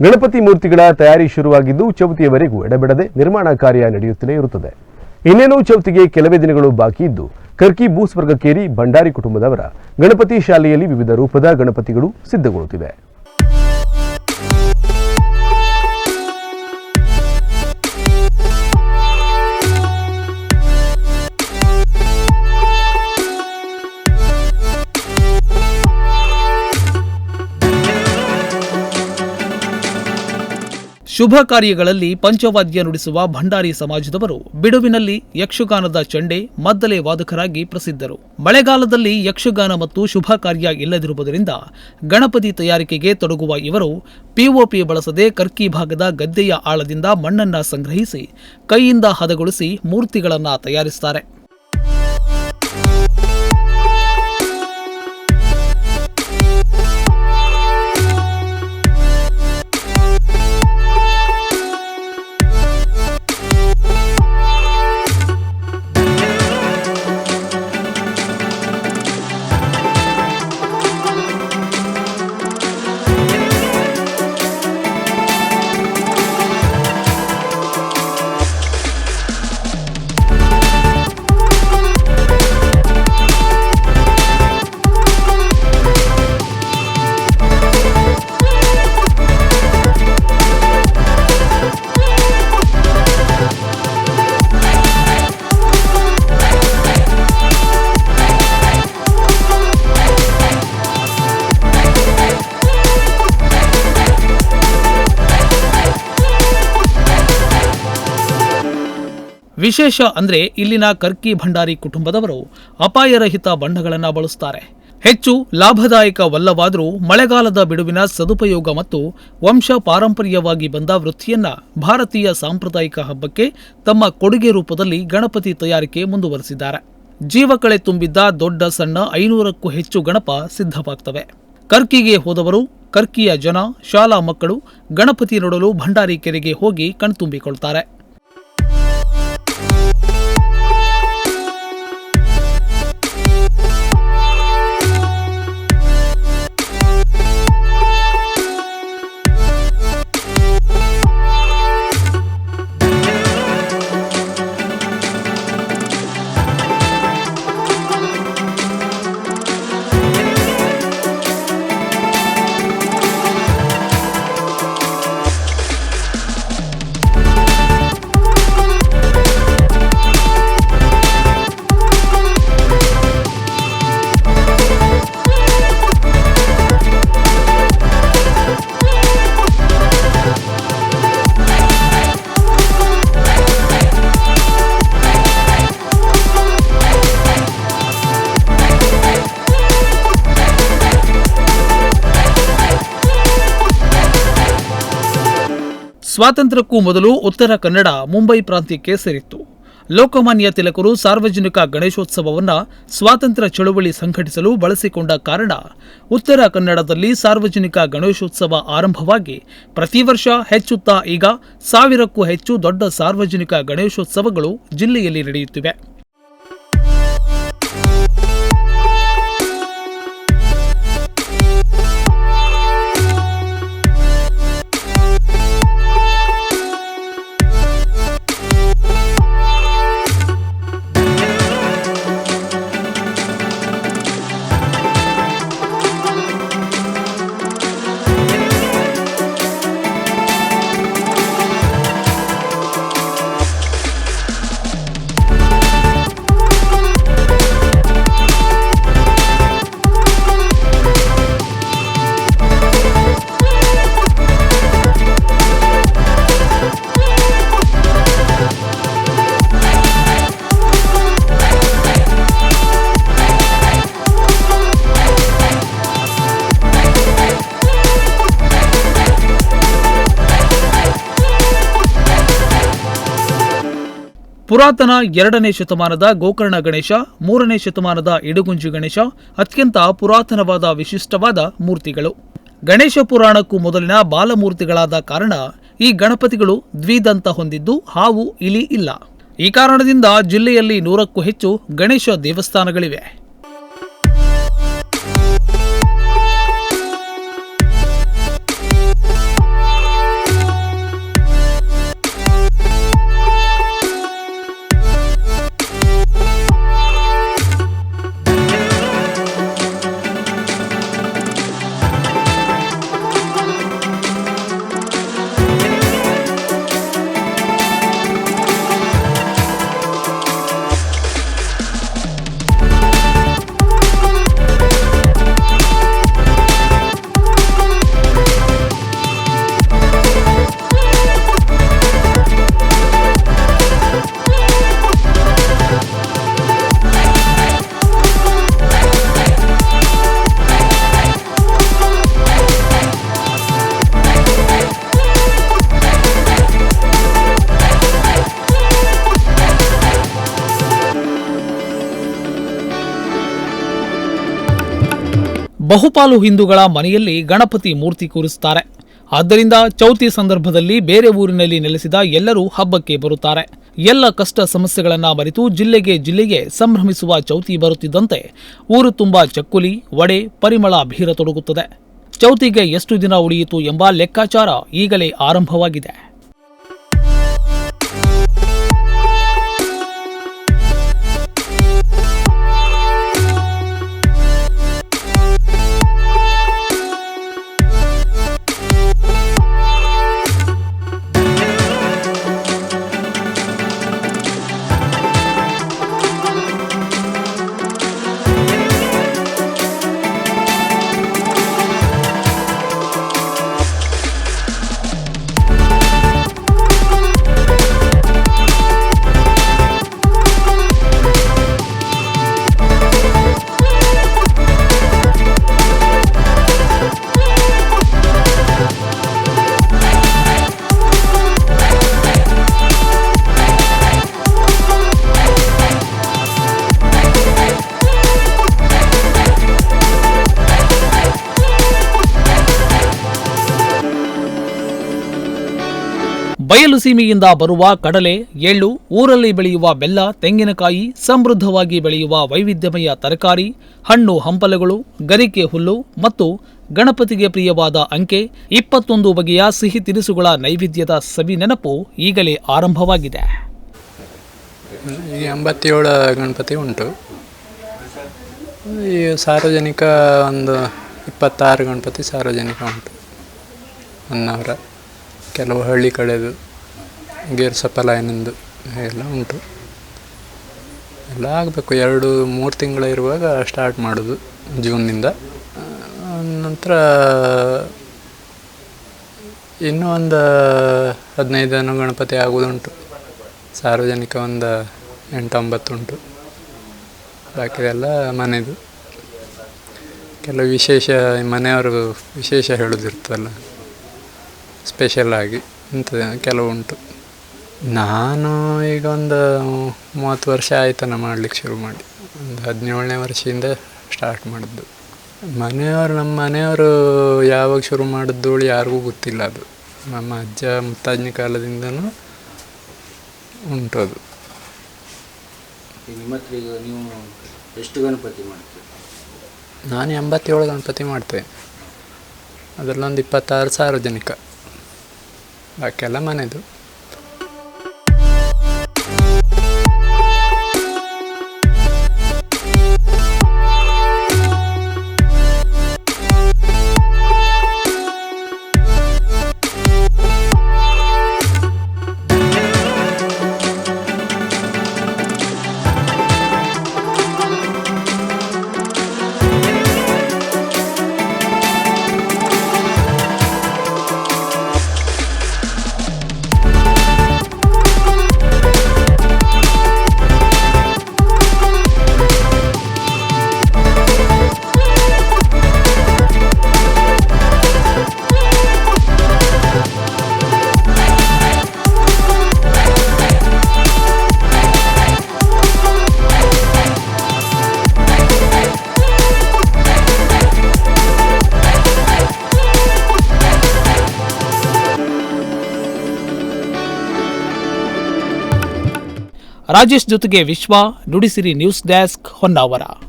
ಗಣಪತಿ ಮೂರ್ತಿಗಳ ತಯಾರಿ ಶುರುವಾಗಿದ್ದು ಚೌತಿಯವರೆಗೂ ಎಡಬಿಡದೆ ನಿರ್ಮಾಣ ಕಾರ್ಯ ನಡೆಯುತ್ತಲೇ ಇರುತ್ತದೆ. ಇನ್ನೇನು ಚೌತಿಗೆ ಕೆಲವೇ ದಿನಗಳು ಬಾಕಿ ಇದ್ದು ಕರ್ಕಿ ಭೂಸ್ವರ್ಗಕೇರಿ ಭಂಡಾರಿ ಕುಟುಂಬದವರ ಗಣಪತಿ ಶಾಲೆಯಲ್ಲಿ ವಿವಿಧ ರೂಪದ ಗಣಪತಿಗಳು ಸಿದ್ಧಗೊಳ್ಳುತ್ತಿವೆ. ಶುಭ ಕಾರ್ಯಗಳಲ್ಲಿ ಪಂಚವಾದ್ಯ ನುಡಿಸುವ ಭಂಡಾರಿ ಸಮಾಜದವರು ಬಿಡುವಿನಲ್ಲಿ ಯಕ್ಷಗಾನದ ಚಂಡೆ ಮದ್ದಲೆ ವಾದಕರಾಗಿ ಪ್ರಸಿದ್ಧರು. ಮಳೆಗಾಲದಲ್ಲಿ ಯಕ್ಷಗಾನ ಮತ್ತು ಶುಭ ಕಾರ್ಯ ಇಲ್ಲದಿರುವುದರಿಂದ ಗಣಪತಿ ತಯಾರಿಕೆಗೆ ತೊಡಗುವ ಇವರು ಪಿಒಪಿ ಬಳಸದೆ ಕರ್ಕಿ ಭಾಗದ ಗದ್ದೆಯ ಆಳದಿಂದ ಮಣ್ಣನ್ನ ಸಂಗ್ರಹಿಸಿ ಕೈಯಿಂದ ಹದಗೊಳಿಸಿ ಮೂರ್ತಿಗಳನ್ನು ತಯಾರಿಸುತ್ತಾರೆ. ವಿಶೇಷ ಅಂದ್ರೆ ಇಲ್ಲಿನ ಕರ್ಕಿ ಭಂಡಾರಿ ಕುಟುಂಬದವರು ಅಪಾಯರಹಿತ ಬಣ್ಣಗಳನ್ನು ಬಳಸುತ್ತಾರೆ. ಹೆಚ್ಚು ಲಾಭದಾಯಕವಲ್ಲವಾದರೂ ಮಳೆಗಾಲದ ಬಿಡುವಿನ ಸದುಪಯೋಗ ಮತ್ತು ವಂಶ ಪಾರಂಪರ್ಯವಾಗಿ ಬಂದ ವೃತ್ತಿಯನ್ನ ಭಾರತೀಯ ಸಾಂಪ್ರದಾಯಿಕ ಹಬ್ಬಕ್ಕೆ ತಮ್ಮ ಕೊಡುಗೆ ರೂಪದಲ್ಲಿ ಗಣಪತಿ ತಯಾರಿಕೆ ಮುಂದುವರೆಸಿದ್ದಾರೆ. ಜೀವಕಳೆ ತುಂಬಿದ್ದ ದೊಡ್ಡ ಸಣ್ಣ 500ಕ್ಕೂ ಹೆಚ್ಚು ಗಣಪ ಸಿದ್ಧವಾಗ್ತವೆ. ಕರ್ಕಿಗೆ ಹೋದವರು, ಕರ್ಕಿಯ ಜನ, ಶಾಲಾ ಮಕ್ಕಳು ಗಣಪತಿ ನೋಡಲು ಭಂಡಾರಿ ಕೆರೆಗೆ ಹೋಗಿ ಕಣ್ತುಂಬಿಕೊಳ್ತಾರೆ. ಸ್ವಾತಂತ್ರ್ಯಕ್ಕೂ ಮೊದಲು ಉತ್ತರ ಕನ್ನಡ ಮುಂಬೈ ಪ್ರಾಂತ್ಯಕ್ಕೆ ಸೇರಿತ್ತು. ಲೋಕಮಾನ್ಯ ತಿಲಕರು ಸಾರ್ವಜನಿಕ ಗಣೇಶೋತ್ಸವವನ್ನು ಸ್ವಾತಂತ್ರ್ಯ ಚಳುವಳಿ ಸಂಘಟಿಸಲು ಬಳಸಿಕೊಂಡ ಕಾರಣ ಉತ್ತರ ಕನ್ನಡದಲ್ಲಿ ಸಾರ್ವಜನಿಕ ಗಣೇಶೋತ್ಸವ ಆರಂಭವಾಗಿ ಪ್ರತಿ ವರ್ಷ ಹೆಚ್ಚುತ್ತಾ ಈಗ 1000ಕ್ಕೂ ಹೆಚ್ಚು ದೊಡ್ಡ ಸಾರ್ವಜನಿಕ ಗಣೇಶೋತ್ಸವಗಳು ಜಿಲ್ಲೆಯಲ್ಲಿ ನಡೆಯುತ್ತಿವೆ. ಪುರಾತನ 2ನೇ ಶತಮಾನದ ಗೋಕರ್ಣ ಗಣೇಶ, 3ನೇ ಶತಮಾನದ ಇಡಗುಂಜಿ ಗಣೇಶ ಅತ್ಯಂತ ಪುರಾತನವಾದ ವಿಶಿಷ್ಟವಾದ ಮೂರ್ತಿಗಳು. ಗಣೇಶ ಪುರಾಣಕ್ಕೂ ಮೊದಲಿನ ಬಾಲಮೂರ್ತಿಗಳಾದ ಕಾರಣ ಈ ಗಣಪತಿಗಳು ದ್ವಿದಂತ ಹೊಂದಿದ್ದು ಹಾವು, ಇಲಿ ಇಲ್ಲ. ಈ ಕಾರಣದಿಂದ ಜಿಲ್ಲೆಯಲ್ಲಿ 100ಕ್ಕೂ ಹೆಚ್ಚು ಗಣೇಶ ದೇವಸ್ಥಾನಗಳಿವೆ. ಬಹುಪಾಲು ಹಿಂದೂಗಳ ಮನೆಯಲ್ಲಿ ಗಣಪತಿ ಮೂರ್ತಿ ಕೂರಿಸುತ್ತಾರೆ. ಆದ್ದರಿಂದ ಚೌತಿ ಸಂದರ್ಭದಲ್ಲಿ ಬೇರೆ ಊರಿನಲ್ಲಿ ನೆಲೆಸಿದ ಎಲ್ಲರೂ ಹಬ್ಬಕ್ಕೆ ಬರುತ್ತಾರೆ. ಎಲ್ಲ ಕಷ್ಟ ಸಮಸ್ಯೆಗಳನ್ನ ಮರೆತು ಜಿಲ್ಲೆಗೆ ಸಂಭ್ರಮಿಸುವ ಚೌತಿ ಬರುತ್ತಿದ್ದಂತೆ ಊರು ತುಂಬಾ ಚಕ್ಕುಲಿ, ವಡೆ, ಪರಿಮಳ ಬೀರತೊಡಗುತ್ತದೆ. ಚೌತಿಗೆ ಎಷ್ಟು ದಿನ ಉಳಿಯಿತು ಎಂಬ ಲೆಕ್ಕಾಚಾರ ಈಗಲೇ ಆರಂಭವಾಗಿದೆ. ಬಯಲು ಸೀಮೆಯಿಂದ ಬರುವ ಕಡಲೆ, ಎಳ್ಳು, ಊರಲ್ಲಿ ಬೆಳೆಯುವ ಬೆಲ್ಲ, ತೆಂಗಿನಕಾಯಿ, ಸಮೃದ್ಧವಾಗಿ ಬೆಳೆಯುವ ವೈವಿಧ್ಯಮಯ ತರಕಾರಿ, ಹಣ್ಣು ಹಂಪಲುಗಳು, ಗರಿಕೆ ಹುಲ್ಲು ಮತ್ತು ಗಣಪತಿಗೆ ಪ್ರಿಯವಾದ ಅಂಕೆ, 21 ಬಗೆಯ ಸಿಹಿ ತಿನಿಸುಗಳ ನೈವೇದ್ಯದ ಸವಿ ನೆನಪು ಈಗಲೇ ಆರಂಭವಾಗಿದೆ. ಈ 87 ಗಣಪತಿ ಉಂಟು. ಈ ಸಾರ್ವಜನಿಕ ಒಂದು 26 ಗಣಪತಿ ಸಾರ್ವಜನಿಕ ಉಂಟು. ಹೊನ್ನಾವರ, ಕೆಲವು ಹಳ್ಳಿ ಕಡೆದು, ಗೇರ್ಸಪಲಾಯನಂದು ಎಲ್ಲ ಉಂಟು. ಎಲ್ಲ ಆಗಬೇಕು. 2-3 ತಿಂಗಳ ಇರುವಾಗ ಸ್ಟಾರ್ಟ್ ಮಾಡೋದು ಜೂನ್ನಿಂದ. ನಂತರ ಇನ್ನೂ ಒಂದು 15 ಗಣಪತಿ ಆಗುವುದುಂಟು. ಸಾರ್ವಜನಿಕ ಒಂದು 8-9 ಉಂಟು. ಬಾಕಿದೆಲ್ಲ ಮನೆದು. ಕೆಲವು ವಿಶೇಷ ಮನೆಯವರು ವಿಶೇಷ ಹೇಳೋದಿರ್ತದಲ್ಲ, ಸ್ಪೆಷಲ್ ಆಗಿ ಇಂಥದ್ದು ಕೆಲವು ಉಂಟು. ನಾನು ಈಗ ಒಂದು 30 ವರ್ಷ ಆಯ್ತನ ಮಾಡಲಿಕ್ಕೆ ಶುರು ಮಾಡಿ. ಒಂದು 17ನೇ ವರ್ಷದಿಂದ ಸ್ಟಾರ್ಟ್ ಮಾಡಿದ್ದು. ನಮ್ಮ ಮನೆಯವರು ಯಾವಾಗ ಶುರು ಮಾಡಿದ್ದು ಯಾರಿಗೂ ಗೊತ್ತಿಲ್ಲ. ಅದು ನಮ್ಮ ಅಜ್ಜ ಮುತ್ತಜ್ಜನ ಕಾಲದಿಂದನೂ ಉಂಟು ಅದು. ನಿಮ್ಮ ಹತ್ರ ಈಗ ನೀವು ಎಷ್ಟು ಗಣಪತಿ ಮಾಡ್ತೀರಿ? ನಾನು 87 ಗಣಪತಿ ಮಾಡ್ತೇನೆ. ಅದರಲ್ಲೊಂದು 26 ಸಾರ್ವಜನಿಕ, ಬಾಕಿಯೆಲ್ಲ ಮನೆದು. ರಾಜೇಶ್ ಜೊತೆಗೆ ವಿಶ್ವ, ನುಡಿಸಿರಿ ನ್ಯೂಸ್ ಡೆಸ್ಕ್, ಹೊನ್ನಾವರ.